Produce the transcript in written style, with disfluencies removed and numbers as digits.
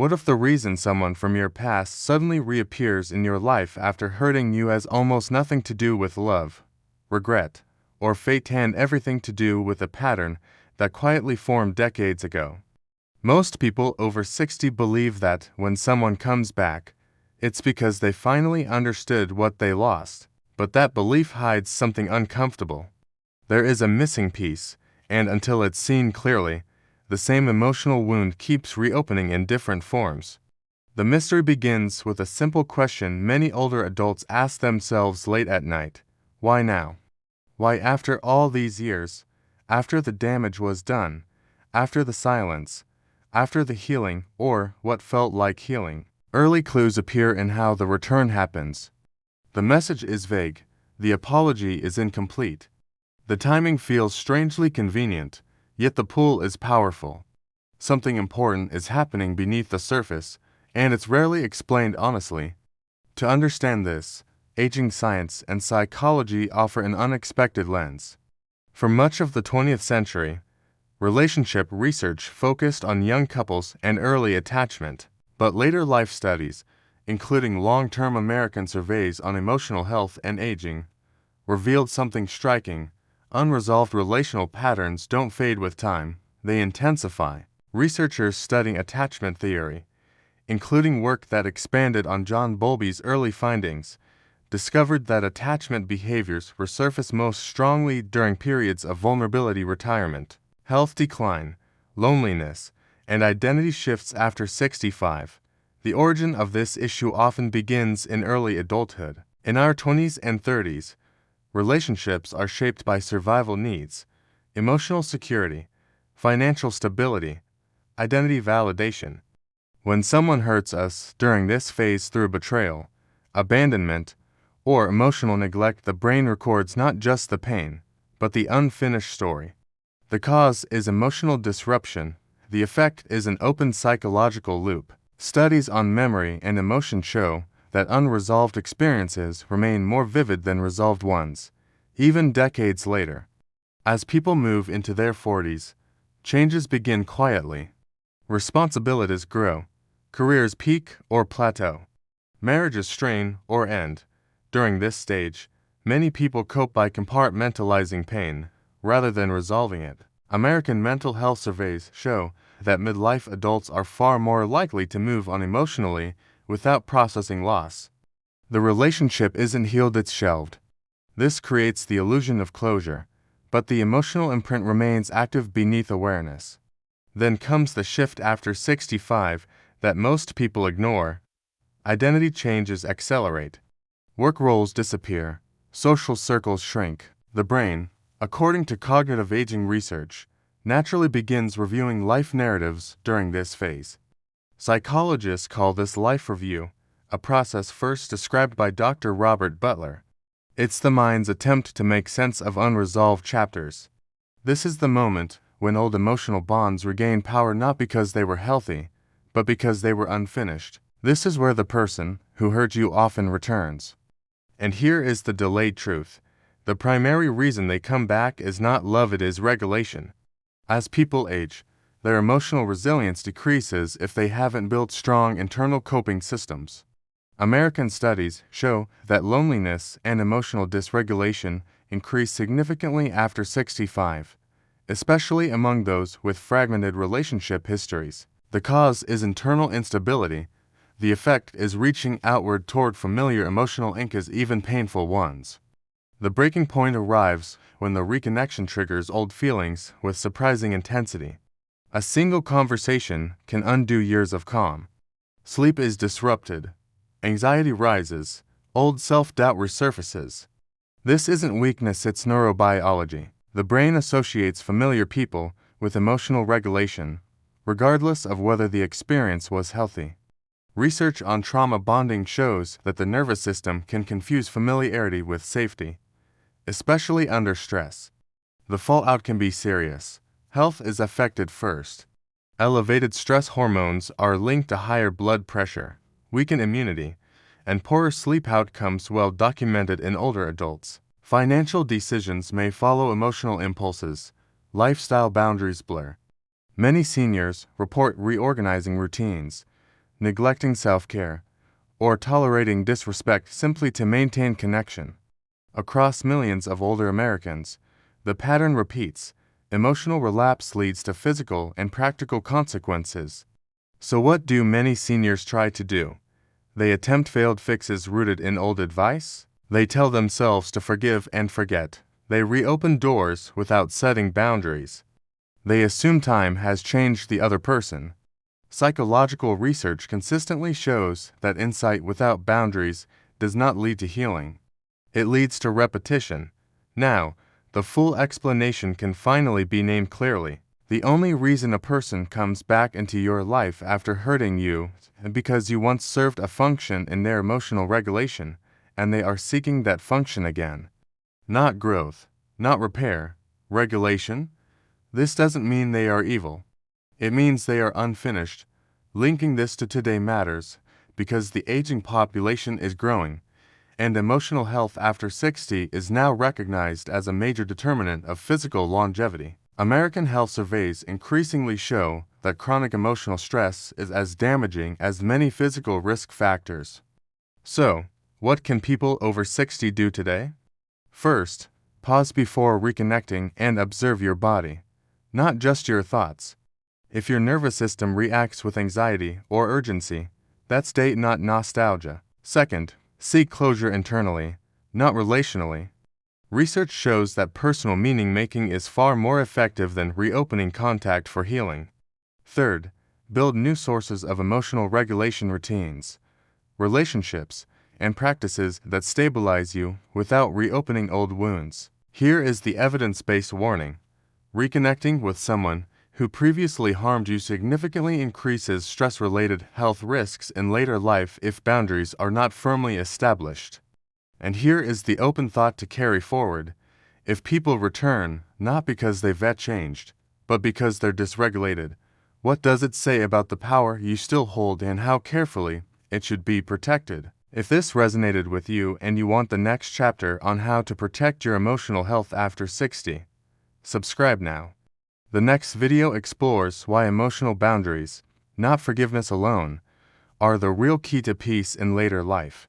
What if the reason someone from your past suddenly reappears in your life after hurting you has almost nothing to do with love, regret, or fate and everything to do with a pattern that quietly formed decades ago? Most people over 60 believe that when someone comes back, it's because they finally understood what they lost. But that belief hides something uncomfortable. There is a missing piece, and until it's seen clearly, the same emotional wound keeps reopening in different forms. The mystery begins with a simple question many older adults ask themselves late at night. Why now? Why after all these years? After the damage was done? After the silence? After the healing, or what felt like healing? Early clues appear in how the return happens. The message is vague. The apology is incomplete. The timing feels strangely convenient, yet the pull is powerful. Something important is happening beneath the surface, and it's rarely explained honestly. To understand this, aging science and psychology offer an unexpected lens. For much of the 20th century, relationship research focused on young couples and early attachment, but later life studies, including long-term American surveys on emotional health and aging, revealed something striking. Unresolved relational patterns don't fade with time, they intensify. Researchers studying attachment theory, including work that expanded on John Bowlby's early findings, discovered that attachment behaviors resurface most strongly during periods of vulnerability, retirement, health decline, loneliness, and identity shifts after 65. The origin of this issue often begins in early adulthood. In our 20s and 30s, relationships are shaped by survival needs, emotional security, financial stability, identity validation. When someone hurts us during this phase through betrayal, abandonment, or emotional neglect, the brain records not just the pain, but the unfinished story. The cause is emotional disruption. The effect is an open psychological loop. Studies on memory and emotion show that unresolved experiences remain more vivid than resolved ones, even decades later. As people move into their 40s, changes begin quietly. Responsibilities grow, careers peak or plateau, marriages strain or end. During this stage, many people cope by compartmentalizing pain rather than resolving it. American mental health surveys show that midlife adults are far more likely to move on emotionally without processing loss. The relationship isn't healed, it's shelved. This creates the illusion of closure, but the emotional imprint remains active beneath awareness. Then comes the shift after 65 that most people ignore. Identity changes accelerate. Work roles disappear. Social circles shrink. The brain, according to cognitive aging research, naturally begins reviewing life narratives during this phase. Psychologists call this life review, a process first described by Dr. Robert Butler. It's the mind's attempt to make sense of unresolved chapters. This is the moment when old emotional bonds regain power, not because they were healthy, but because they were unfinished. This is where the person who hurt you often returns. And here is the delayed truth. The primary reason they come back is not love, it is regulation. As people age, their emotional resilience decreases if they haven't built strong internal coping systems. American studies show that loneliness and emotional dysregulation increase significantly after 65, especially among those with fragmented relationship histories. The cause is internal instability. The effect is reaching outward toward familiar emotional anchors, even painful ones. The breaking point arrives when the reconnection triggers old feelings with surprising intensity. A single conversation can undo years of calm. Sleep is disrupted. Anxiety rises. Old self-doubt resurfaces. This isn't weakness, it's neurobiology. The brain associates familiar people with emotional regulation, regardless of whether the experience was healthy. Research on trauma bonding shows that the nervous system can confuse familiarity with safety, especially under stress. The fallout can be serious. Health is affected first. Elevated stress hormones are linked to higher blood pressure, weakened immunity, and poorer sleep outcomes, well documented in older adults. Financial decisions may follow emotional impulses. Lifestyle boundaries blur. Many seniors report reorganizing routines, neglecting self-care, or tolerating disrespect simply to maintain connection. Across millions of older Americans, the pattern repeats. Emotional relapse leads to physical and practical consequences. So what do many seniors try to do? They attempt failed fixes rooted in old advice. They tell themselves to forgive and forget. They reopen doors without setting boundaries. They assume time has changed the other person. Psychological research consistently shows that insight without boundaries does not lead to healing. It leads to repetition. Now, the full explanation can finally be named clearly. The only reason a person comes back into your life after hurting you is because you once served a function in their emotional regulation, and they are seeking that function again. Not growth, not repair, regulation. This doesn't mean they are evil. It means they are unfinished. Linking this to today matters because the aging population is growing, and emotional health after 60 is now recognized as a major determinant of physical longevity. American health surveys increasingly show that chronic emotional stress is as damaging as many physical risk factors. So, what can people over 60 do today? First, pause before reconnecting and observe your body, not just your thoughts. If your nervous system reacts with anxiety or urgency, that's date, not nostalgia. Second, seek closure internally, not relationally. Research shows that personal meaning-making is far more effective than reopening contact for healing. Third, build new sources of emotional regulation routines, relationships, and practices that stabilize you without reopening old wounds. Here is the evidence-based warning. Reconnecting with someone who previously harmed you significantly increases stress-related health risks in later life if boundaries are not firmly established. And here is the open thought to carry forward. If people return, not because they've changed, but because they're dysregulated, what does it say about the power you still hold and how carefully it should be protected? If this resonated with you and you want the next chapter on how to protect your emotional health after 60, subscribe now. The next video explores why emotional boundaries, not forgiveness alone, are the real key to peace in later life.